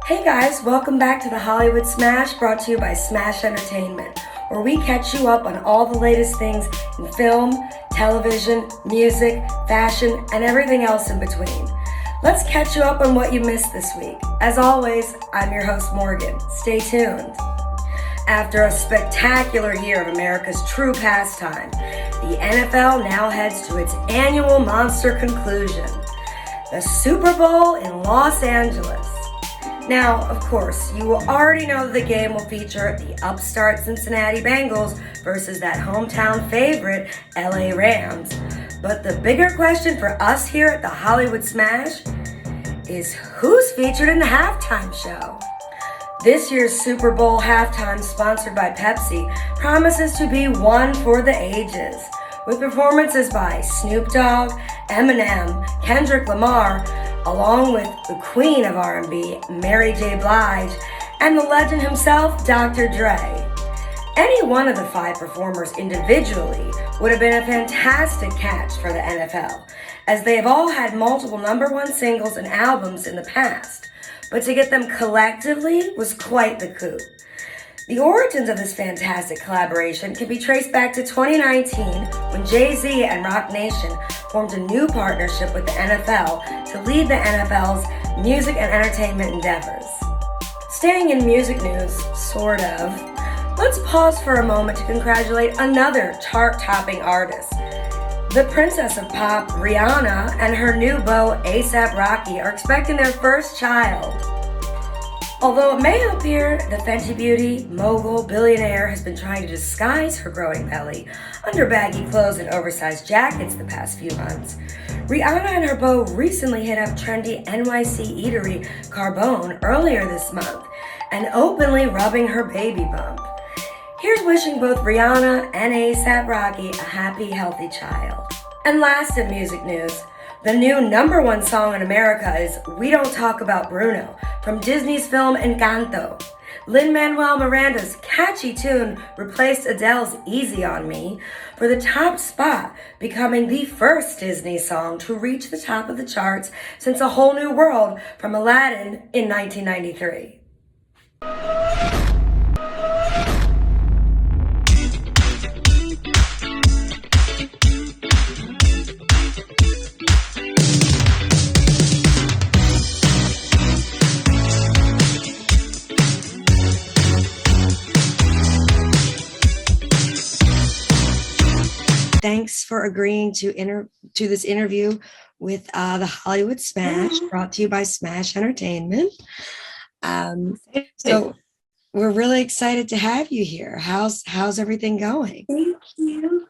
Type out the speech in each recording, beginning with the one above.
Hey guys, welcome back to the Hollywood Smash, brought to you by Smash Entertainment, where we catch you up on all the latest things in film, television, music, fashion, and everything else in between. Let's catch you up on what you missed this week. As always, I'm your host Morgan. Stay tuned. After a spectacular year of America's true pastime, the NFL now heads to its annual monster conclusion, the Super Bowl in Los Angeles. Now, of course, you will already know that the game will feature the upstart Cincinnati Bengals versus that hometown favorite, LA Rams. But the bigger question for us here at the Hollywood Smash is who's featured in the halftime show? This year's Super Bowl halftime, sponsored by Pepsi, promises to be one for the ages, with performances by Snoop Dogg, Eminem, Kendrick Lamar, along with the queen of R&B, Mary J. Blige, and the legend himself, Dr. Dre. Any one of the five performers individually would have been a fantastic catch for the NFL, as they have all had multiple number one singles and albums in the past, but to get them collectively was quite the coup. The origins of this fantastic collaboration can be traced back to 2019 when Jay-Z and Roc Nation formed a new partnership with the NFL to lead the NFL's music and entertainment endeavors. Staying in music news, sort of, let's pause for a moment to congratulate another chart-topping artist. The Princess of Pop, Rihanna, and her new beau, A$AP Rocky, are expecting their first child. Although it may appear the Fenty Beauty, mogul, billionaire has been trying to disguise her growing belly under baggy clothes and oversized jackets the past few months, Rihanna and her beau recently hit up trendy NYC eatery Carbone earlier this month and openly rubbing her baby bump. Here's wishing both Rihanna and A$AP Rocky a happy, healthy child. And last in music news, the new number one song in America is We Don't Talk About Bruno from Disney's film Encanto. Lin-Manuel Miranda's catchy tune replaced Adele's Easy on Me for the top spot, becoming the first Disney song to reach the top of the charts since A Whole New World from Aladdin in 1993. Thanks for agreeing to this interview with the Hollywood Smash, brought to you by Smash Entertainment. So we're really excited to have you here. How's everything going? Thank you.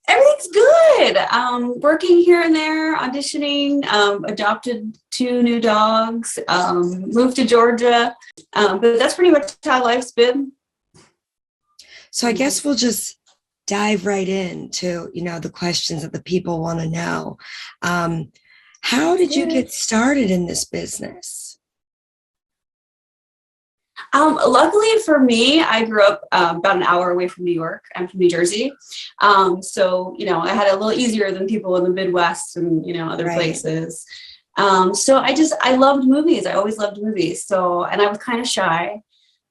Everything's good. Working here and there, auditioning, adopted 2 new dogs, moved to Georgia. But that's pretty much how life's been. So I guess we'll just dive right into, the questions that the people want to know. How did you get started in this business? Luckily for me, I grew up about an hour away from New York. I'm from New Jersey. So, I had it a little easier than people in the Midwest and, other places. So I loved movies. I always loved movies. So, and I was kind of shy.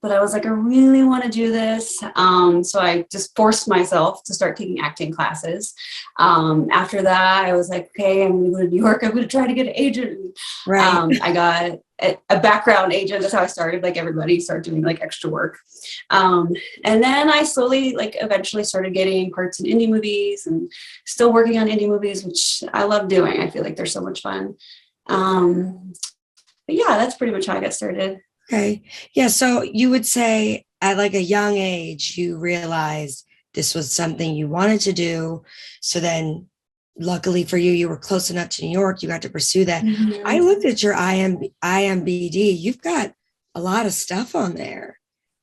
But I was like, I really want to do this. So I just forced myself to start taking acting classes. After that, I was like, okay, I'm going to go to New York. I'm going to try to get an agent. Right. I got a background agent. That's how I started. Like everybody started doing like extra work. And then I slowly, eventually started getting parts in indie movies and still working on indie movies, which I love doing. I feel like they're so much fun. But yeah, that's pretty much how I got started. Okay. Yeah. So you would say at like a young age, you realized this was something you wanted to do. So then luckily for you, you were close enough to New York. You got to pursue that. Mm-hmm. I looked at your IMBD. You've got a lot of stuff on there.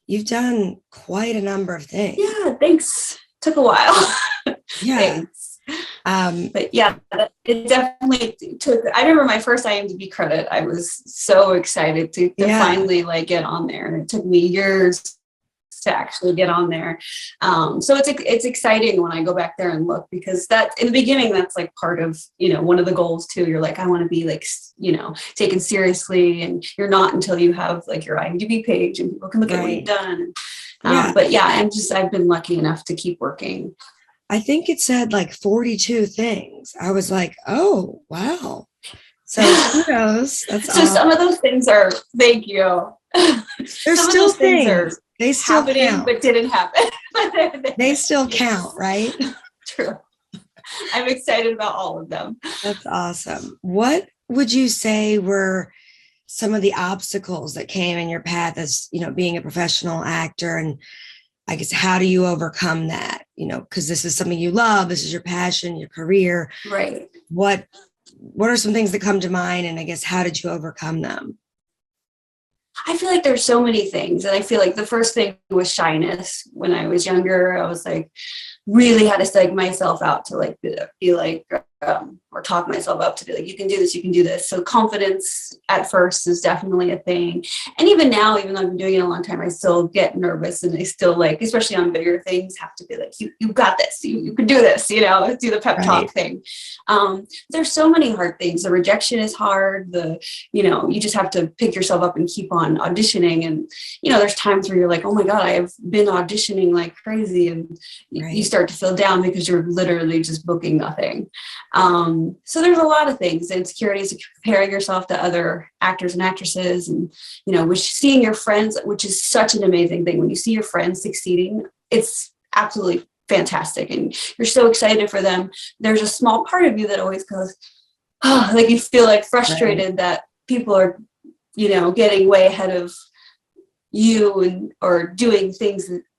You've done quite a number of things. Yeah. Thanks. Took a while. Yeah. Thanks. But yeah, it definitely took. I remember my first IMDb credit. I was so excited to finally get on there, and it took me years to actually get on there. So it's exciting when I go back there and look, because that in the beginning, that's like part of, one of the goals too. You're like, I want to be like, taken seriously, and you're not until you have like your IMDb page and people can look at what you've done. But yeah, I've been lucky enough to keep working. I think it said like 42 things. I was like, oh, wow. So kudos. That's so awesome. Some of those things are, thank you. There's still things. They still count. But didn't happen. They still count, right? True. I'm excited about all of them. That's awesome. What would you say were some of the obstacles that came in your path as, being a professional actor? And I guess, how do you overcome that? Because this is something you love. This is your passion, your career. Right. What are some things that come to mind? And I guess, how did you overcome them? I feel like there's so many things. And I feel like the first thing was shyness. When I was younger, I was like, really had to psych myself out to like be like, or talk myself up to be like, you can do this, you can do this. So confidence at first is definitely a thing. And even now, even though I've been doing it a long time, I still get nervous, and I still like, especially on bigger things, have to be like, you got this, you can do this, do the pep talk thing. There's so many hard things. The rejection is hard. You just have to pick yourself up and keep on auditioning. And, there's times where you're like, oh my God, I have been auditioning like crazy. And you start to feel down because you're literally just booking nothing. So there's a lot of things, insecurities, comparing yourself to other actors and actresses, and, seeing your friends, which is such an amazing thing. When you see your friends succeeding, it's absolutely fantastic. And you're so excited for them. There's a small part of you that always goes, oh, like you feel like frustrated that people are, getting way ahead of you or doing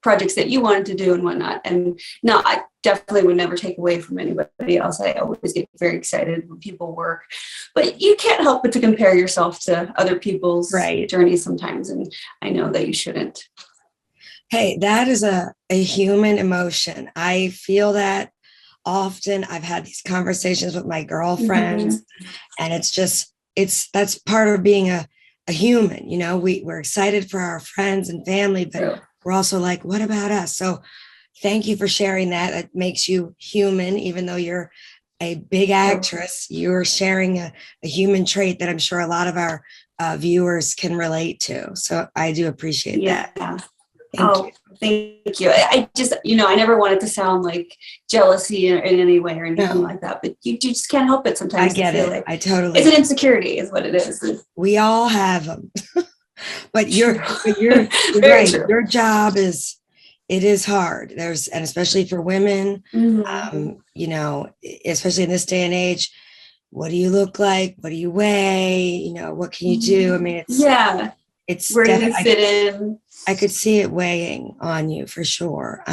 projects that you wanted to do and whatnot. And no, I definitely would never take away from anybody else. I always get very excited when people work, but you can't help but to compare yourself to other people's journeys sometimes. And I know that you shouldn't. Hey, that is a human emotion. I feel that often. I've had these conversations with my girlfriends, and that's part of being a human. We're excited for our friends and family, but we're also like, what about us? So thank you for sharing that. It makes you human. Even though you're a big actress, you're sharing a human trait that I'm sure a lot of our viewers can relate to. So I do appreciate that. Thank you. I just, I never want it to sound like jealousy in any way or anything like that, but you just can't help it sometimes. I get it. Like I totally. It's an insecurity is what it is. We all have them. But you're right. True. Your job is hard. And especially for women, especially in this day and age, what do you look like? What do you weigh? What can you do? I mean, it's where do you fit in? I could see it weighing on you for sure.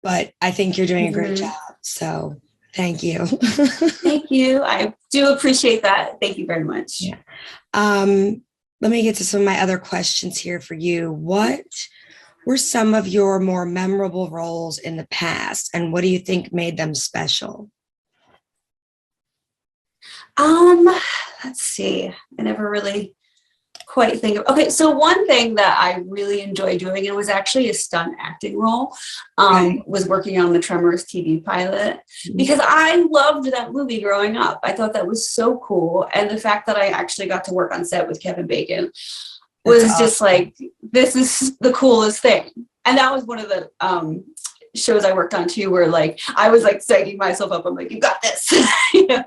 But I think you're doing a great job. So thank you. Thank you. I do appreciate that. Thank you very much. Yeah. Let me get to some of my other questions here for you. What were some of your more memorable roles in the past, and what do you think made them special? Let's see. I never really quite think of. Okay, so one thing that I really enjoyed doing, and was actually a stunt acting role, was working on the Tremors TV pilot, because I loved that movie growing up. I thought that was so cool, and the fact that I actually got to work on set with Kevin Bacon was just like, this is the coolest thing. And that was one of the shows I worked on too, where like I was like psyching myself up. I'm like, you got this,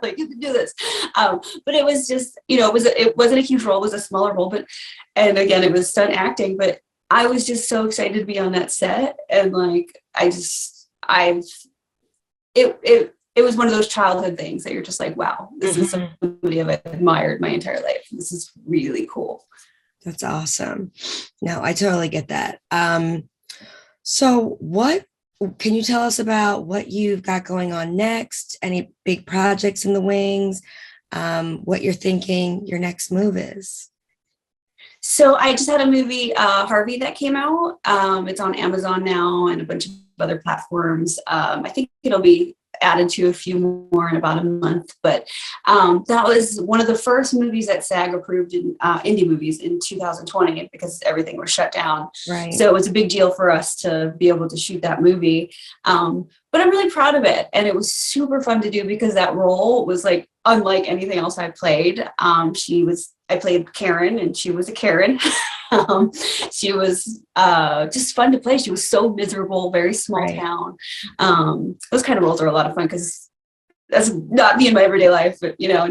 like you can do this. But it was just, it wasn't a huge role, it was a smaller role, and again, it was stunt acting, but I was just so excited to be on that set. And like, it was one of those childhood things that you're just like, wow, this is somebody I've admired my entire life. This is really cool. That's awesome. No, I totally get that. So what can you tell us about what you've got going on next? Any big projects in the wings? What you're thinking your next move is? So I just had a movie, Harvey, that came out. It's on Amazon now and a bunch of other platforms. I think it'll be added to a few more in about a month. But that was one of the first movies that SAG approved in indie movies in 2020 because everything was shut down. Right. So it was a big deal for us to be able to shoot that movie. But I'm really proud of it. And it was super fun to do because that role was like unlike anything else I played. I played Karen and she was a Karen. She was just fun to play. She was so miserable, very small town. Those kind of roles are a lot of fun because that's not me in my everyday life, but and I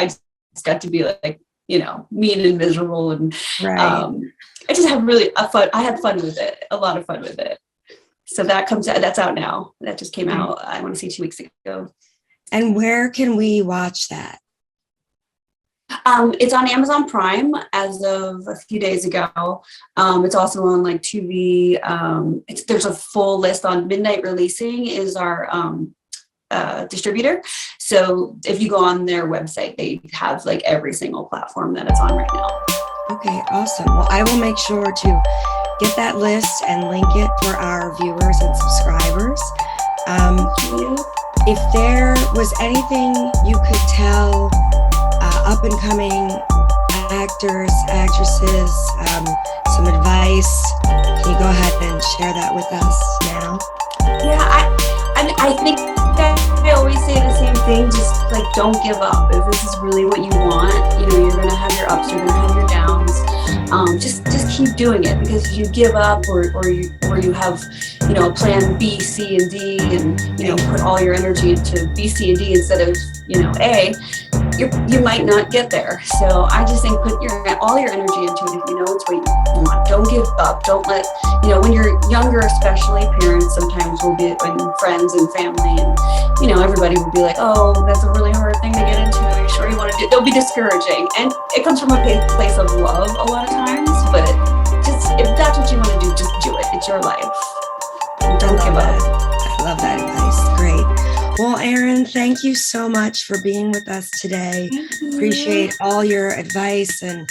just got to be like, mean and miserable. And I just have I had fun with it, a lot of fun with it. So that's out now. That just came out, I want to say 2 weeks ago. And where can we watch that? It's on Amazon Prime as of a few days ago. It's also on like Tubi. There's a full list on Midnight Releasing is our distributor. So if you go on their website, they have like every single platform that it's on right now. Okay, awesome. Well, I will make sure to get that list and link it for our viewers and subscribers. If there was anything you could tell up and coming actors, actresses, some advice, can you go ahead and share that with us now? Yeah, I think that I always say the same thing, just like don't give up. If this is really what you want, you're gonna have your ups, you're gonna have your downs. Just keep doing it, because if you give up or you have plan B, C, and D, and put all your energy into B, C, and D instead of A, you might not get there. So I just think put all your energy into it if you know it's what you want. Don't give up. Don't let when you're younger, especially parents sometimes will be, and friends and family, and everybody will be like, oh, that's a really hard thing to get into. Are you sure you want to do it? They'll be discouraging, and it comes from a place of love a lot of times. But if that's what you want to do, just do it. It's your life. Don't give up. I love that advice. Great. Well, Erin, thank you so much for being with us today. Appreciate all your advice and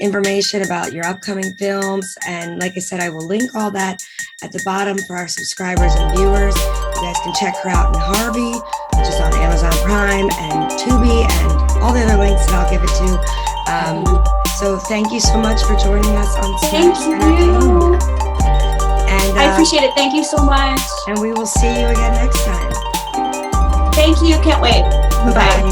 information about your upcoming films. And like I said, I will link all that at the bottom for our subscribers and viewers. You guys can check her out in Harvey, which is on Amazon Prime and Tubi, and all the other links that I'll give it to. So thank you so much for joining us on Smash Entertainment. And I appreciate it. Thank you so much. And we will see you again next time. Thank you. Can't wait. Bye.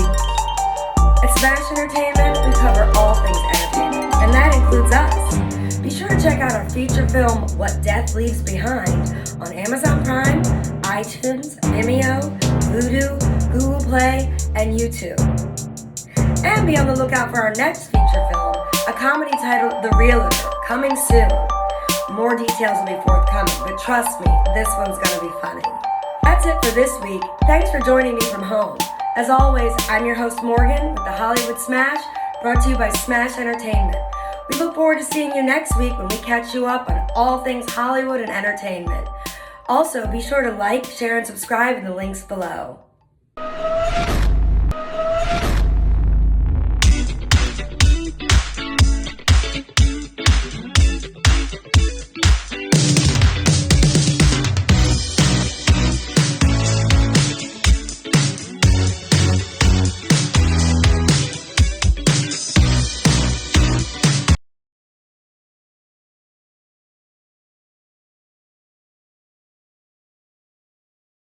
At Smash Entertainment, we cover all things entertainment, and that includes us. Be sure to check out our feature film, What Death Leaves Behind, on Amazon Prime, iTunes, Vimeo, Vudu, Google Play, and YouTube. And be on the lookout for our next feature film, a comedy titled The Realtor, coming soon. More details will be forthcoming, but trust me, this one's gonna be funny. That's it for this week. Thanks for joining me from home. As always, I'm your host Morgan with the Hollywood Smash, brought to you by Smash Entertainment. We look forward to seeing you next week when we catch you up on all things Hollywood and entertainment. Also, be sure to like, share, and subscribe in the links below.